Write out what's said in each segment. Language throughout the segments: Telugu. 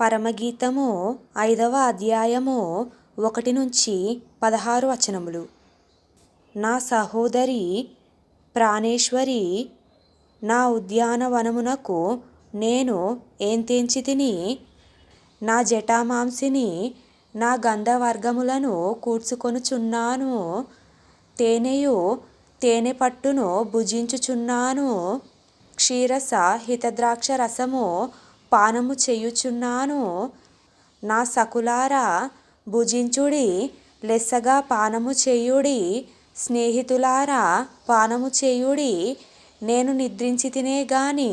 పరమగీతము 5వ అధ్యాయము 1-16 వచనములు. నా సహోదరి ప్రాణేశ్వరి, నా ఉద్యానవనమునకు నేను ఏంతెంచితిని. నా జటామాంసిని, నా గంధవర్గములను కూర్చుకొనుచున్నాను. తేనెయు తేనె పట్టును భుజించుచున్నాను. క్షీరస హితద్రాక్ష రసము పానము చేయుచున్నాను. నా సకులారా, భుజించుడి, లెస్సగా పానము చేయుడి. స్నేహితులారా, పానము చేయుడి. నేను నిద్రించితినే గాని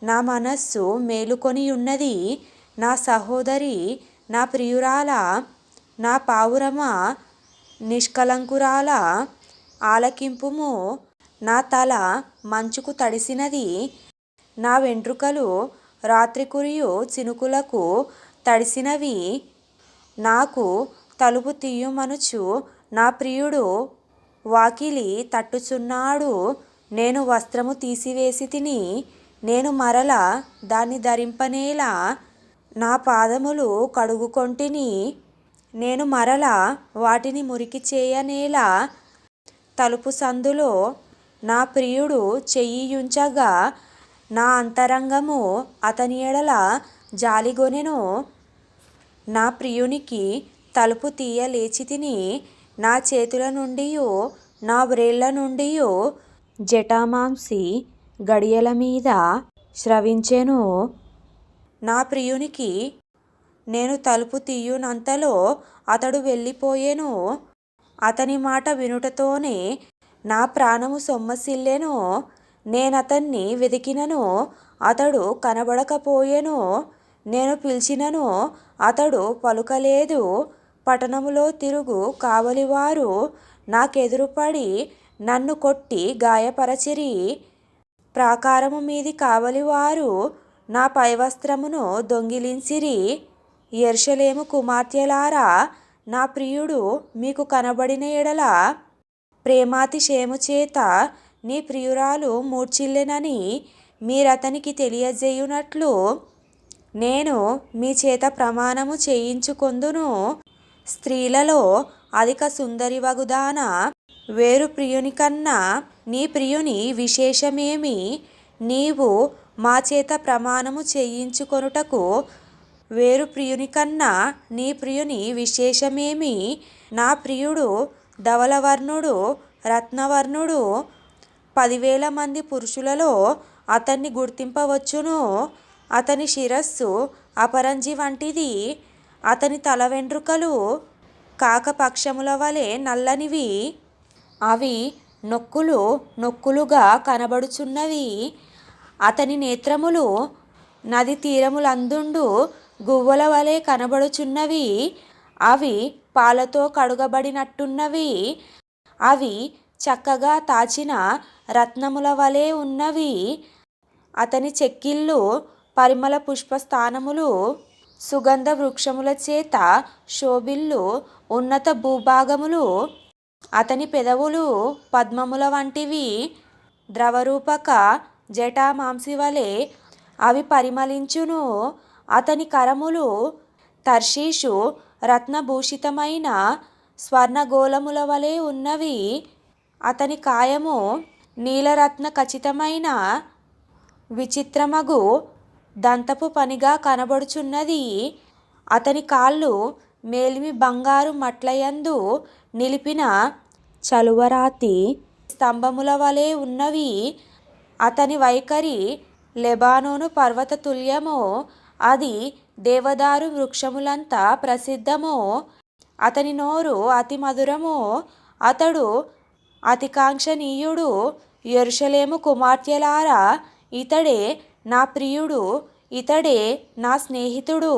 నా మనస్సు మేలుకొనియున్నది. నా సహోదరి, నా ప్రియురాల, నా పావురమా, నిష్కళంకురాల, ఆలకింపుము. నా తల మంచుకు తడిసినది, నా వెంట్రుకలు రాత్రి కురియు చినుకులకు తడిసినవి. నాకు తలుపు తీయుమనుచు నా ప్రియుడు వాకిలి తట్టుచున్నాడు. నేను వస్త్రము తీసివేసితిని, నేను మరల దాన్ని ధరింపనేలా. నా పాదములు కడుగుకొంటిని, నేను మరల వాటిని మురికి చేయనేలా. తలుపు సందులో నా ప్రియుడు చెయ్యియుంచగా నా అంతరంగము అతని ఎడల జాలిగొనెను. నా ప్రియునికి తలుపు తీయ లేచితిని. నా చేతుల నుండియు నా వ్రేళ్ల నుండియు జటామాంసి గడియల మీద స్రవించెను. నా ప్రియునికి నేను తలుపు తీయునంతలో అతడు వెళ్ళిపోయెను. అతని మాట వినుటతోనే నా ప్రాణము సొమ్మసిల్లెను. నేనతన్ని వెదికినను, అతడు కనబడకపోయెను. నేను పిలిచినను, అతడు పలుకలేదు. పట్టణములో తిరుగు కావలివారు నాకెదురుపడి నన్ను కొట్టి గాయపరచిరి. ప్రాకారము మీది కావలివారు నా పైవస్త్రమును దొంగిలించిరి. యెరూషలేము కుమార్తెలారా, నా ప్రియుడు మీకు కనబడిన ఎడల ప్రేమాతిశయము చేత నీ ప్రియురాలు మూర్ఛిల్లెనని మీరతనికి తెలియజేయునట్లు నేను మీ చేత ప్రమాణము చేయించుకొందును. స్త్రీలలో అధిక సుందరివగుదాన, వేరు ప్రియుని కన్నా నీ ప్రియుని విశేషమేమి? నీవు మా చేత ప్రమాణము చేయించుకొనుటకు వేరు ప్రియుని కన్నా నీ ప్రియుని విశేషమేమి? నా ప్రియుడు ధవలవర్ణుడు, రత్నవర్ణుడు. 10,000 మంది పురుషులలో అతన్ని గుర్తింపవచ్చును. అతని శిరస్సు అపరంజి వంటిది. అతని తల వెంట్రుకలు కాకపక్షముల వలె నల్లనివి. అవి నొక్కులు నొక్కులుగా కనబడుచున్నవి. అతని నేత్రములు నది తీరములందుండు గువ్వల వలె కనబడుచున్నవి. అవి పాలతో కడుగబడినట్టున్నవి. అవి చక్కగా తాచిన రత్నముల వలె ఉన్నవి. అతని చెక్కిళ్ళు పరిమళ పుష్పస్థానములు, సుగంధ వృక్షముల చేత శోభిల్లు ఉన్నత భూభాగములు. అతని పెదవులు పద్మముల వంటివి, ద్రవరూపక జటామాంసి వలె అవి పరిమళించును. అతని కరములు తర్షీషు రత్నభూషితమైన స్వర్ణగోళముల వలె ఉన్నవి. అతని కాయము నీలరత్న ఖచితమైన విచిత్రమగు దంతపు పనిగా కనబడుచున్నది. అతని కాళ్ళు మేలిమి బంగారు మట్లయందు నిలిపిన చలువరాతి స్తంభముల వలె ఉన్నవి. అతని వైఖరి లెబానోను పర్వత తుల్యము, అది దేవదారు వృక్షములంత ప్రసిద్ధము. అతని నోరు అతి మధురము, అతడు అతికాంక్షణీయుడు. యెరూషలేము కుమార్తెలారా, ఇతడే నా ప్రియుడు, ఇతడే నా స్నేహితుడు.